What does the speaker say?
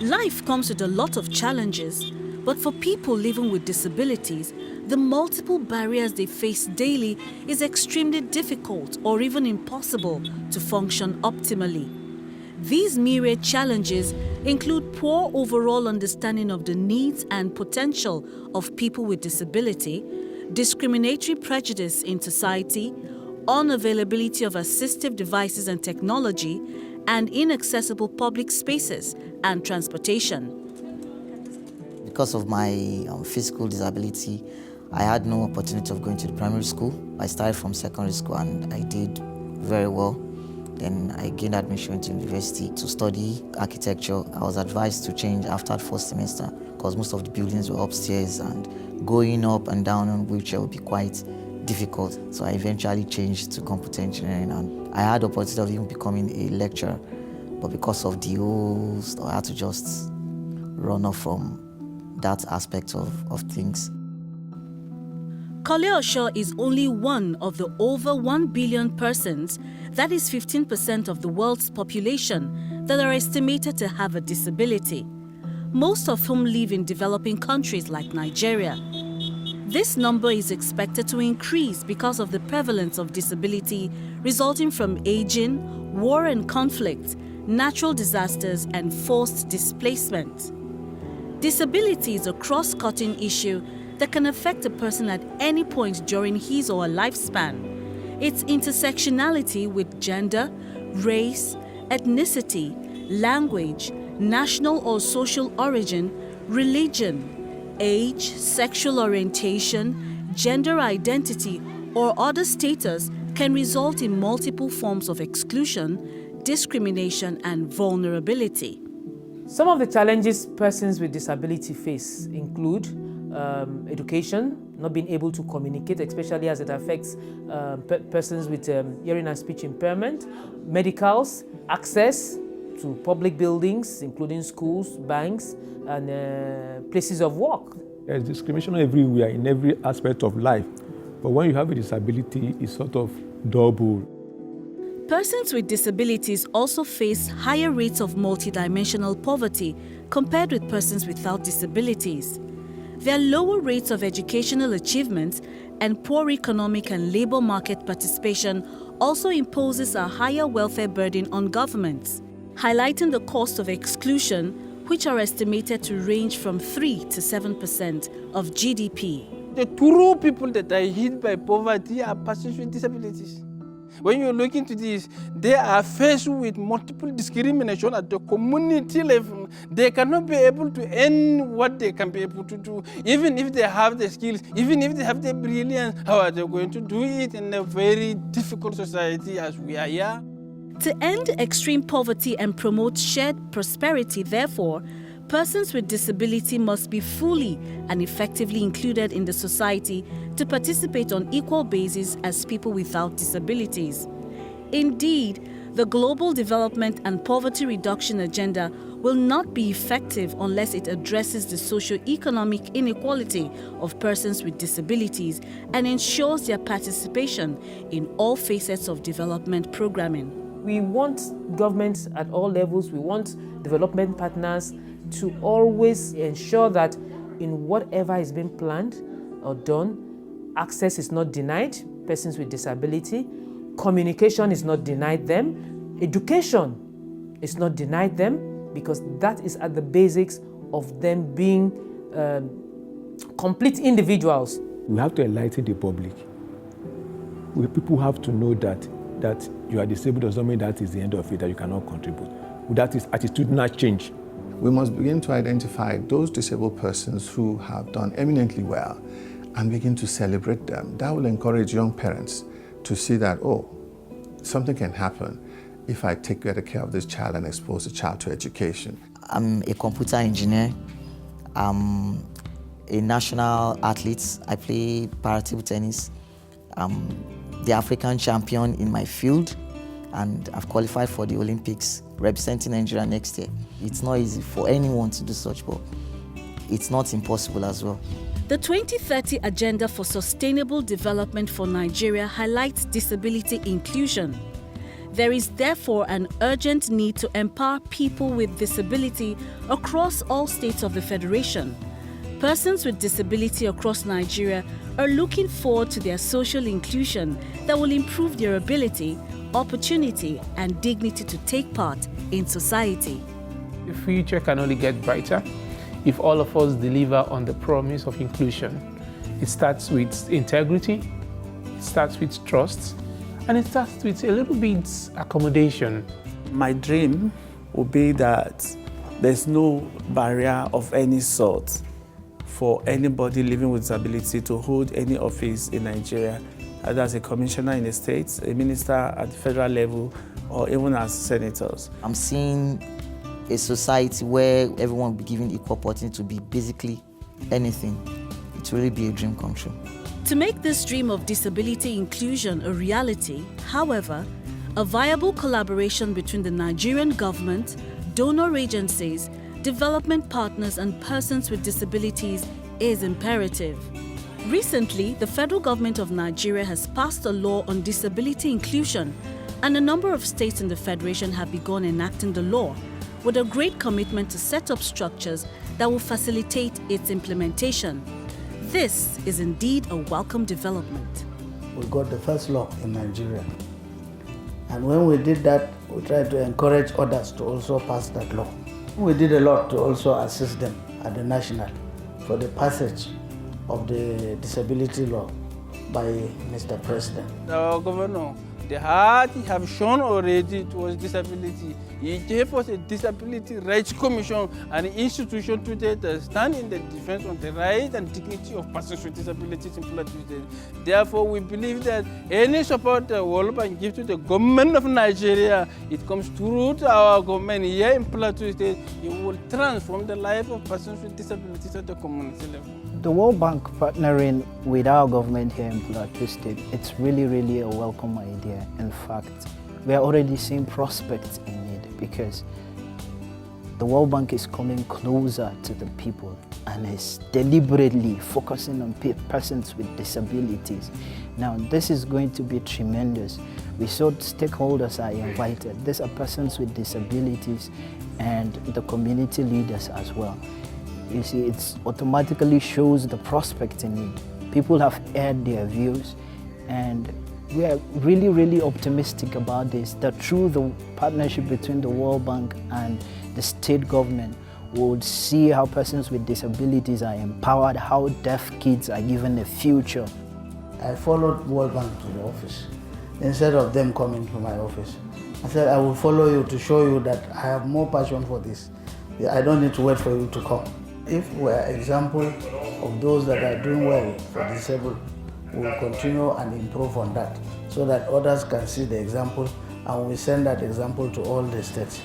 Life comes with a lot of challenges, but for people living with disabilities, the multiple barriers they face daily is extremely difficult or even impossible to function optimally. These myriad challenges include poor overall understanding of the needs and potential of people with disability, discriminatory prejudice in society, unavailability of assistive devices and technology, and inaccessible public spaces and transportation. Because of my physical disability, I had no opportunity of going to the primary school. I started from secondary school and I did very well. Then I gained admission to university to study architecture. I was advised to change after the first semester because most of the buildings were upstairs and going up and down on wheelchair would be quite difficult. So I eventually changed to computer engineering and I had the opportunity of even becoming a lecturer. But because of the host, I had to just run off from that aspect of things. Kole Osho is only one of the over 1 billion persons, that is 15% of the world's population, that are estimated to have a disability, most of whom live in developing countries like Nigeria. This number is expected to increase because of the prevalence of disability resulting from aging, war and conflict, natural disasters, and forced displacement. Disability is a cross-cutting issue that can affect a person at any point during his or her lifespan. Its intersectionality with gender, race, ethnicity, language, national or social origin, religion, age, sexual orientation, gender identity, or other status can result in multiple forms of exclusion, discrimination, and vulnerability. Some of the challenges persons with disability face include education, not being able to communicate, especially as it affects persons with hearing and speech impairment, medicals, access to public buildings, including schools, banks, and places of work. There's discrimination everywhere, in every aspect of life. But when you have a disability, it's sort of double. Persons with disabilities also face higher rates of multidimensional poverty compared with persons without disabilities. There are lower rates of educational achievement, and poor economic and labor market participation also imposes a higher welfare burden on governments, highlighting the cost of exclusion, which are estimated to range from 3 to 7% of GDP. The true people that are hit by poverty are persons with disabilities. When you look into this, they are faced with multiple discrimination at the community level. They cannot be able to earn what they can be able to do. Even if they have the skills, even if they have the brilliance, how are they going to do it in a very difficult society as we are here? To end extreme poverty and promote shared prosperity, therefore, persons with disability must be fully and effectively included in the society to participate on equal basis as people without disabilities. Indeed, the Global Development and Poverty Reduction Agenda will not be effective unless it addresses the socio-economic inequality of persons with disabilities and ensures their participation in all facets of development programming. We want governments at all levels, we want development partners to always ensure that in whatever is being planned or done, access is not denied persons with disability, communication is not denied them, education is not denied them, because that is at the basics of them being complete individuals. We have to enlighten the public. People have to know that you are disabled does not mean that is the end of it, that you cannot contribute. That is attitudinal change. We must begin to identify those disabled persons who have done eminently well and begin to celebrate them. That will encourage young parents to see that, oh, something can happen if I take better care of this child and expose the child to education. I'm a computer engineer. I'm a national athlete. I play para-table tennis. I'm the African champion in my field, and I've qualified for the Olympics representing Nigeria next year. It's not easy for anyone to do such, but it's not impossible as well. The 2030 Agenda for Sustainable Development for Nigeria highlights disability inclusion. There is therefore an urgent need to empower people with disability across all states of the Federation. Persons with disability across Nigeria are looking forward to their social inclusion that will improve their ability, opportunity, and dignity to take part in society. The future can only get brighter if all of us deliver on the promise of inclusion. It starts with integrity, it starts with trust, and it starts with a little bit accommodation. My dream would be that there's no barrier of any sort for anybody living with disability to hold any office in Nigeria, either as a commissioner in the state, a minister at the federal level, or even as senators. I'm seeing a society where everyone will be given equal opportunity to be basically anything. It will really be a dream come true. To make this dream of disability inclusion a reality, however, a viable collaboration between the Nigerian government, donor agencies, development partners, and persons with disabilities is imperative. Recently, the federal government of Nigeria has passed a law on disability inclusion, and a number of states in the Federation have begun enacting the law, with a great commitment to set up structures that will facilitate its implementation. This is indeed a welcome development. We got the first law in Nigeria. And when we did that, we tried to encourage others to also pass that law. We did a lot to also assist them at the national for the passage of the disability law by Mr. President. Our governor, the heart he have shown already towards disability. He gave us a Disability Rights Commission, an institution today that stands in the defense of the rights and dignity of persons with disabilities in Plateau State. Therefore, we believe that any support the World Bank gives to the government of Nigeria, it comes through to our government here in Plateau State. It will transform the life of persons with disabilities at the community level. The World Bank partnering with our government here in Plateau State, it's really a welcome idea. In fact, we are already seeing prospects in it because the World Bank is coming closer to the people and is deliberately focusing on persons with disabilities. Now, this is going to be tremendous. We saw stakeholders are invited. These are persons with disabilities and the community leaders as well. You see, it automatically shows the prospect in it. People have aired their views, and we are really optimistic about this, that through the partnership between the World Bank and the state government, we'll see how persons with disabilities are empowered, how deaf kids are given a future. I followed World Bank to the office. Instead of them coming to my office, I said, I will follow you to show you that I have more passion for this. I don't need to wait for you to come. If we're an example of those that are doing well for disabled, we will continue and improve on that so that others can see the example, and we send that example to all the states.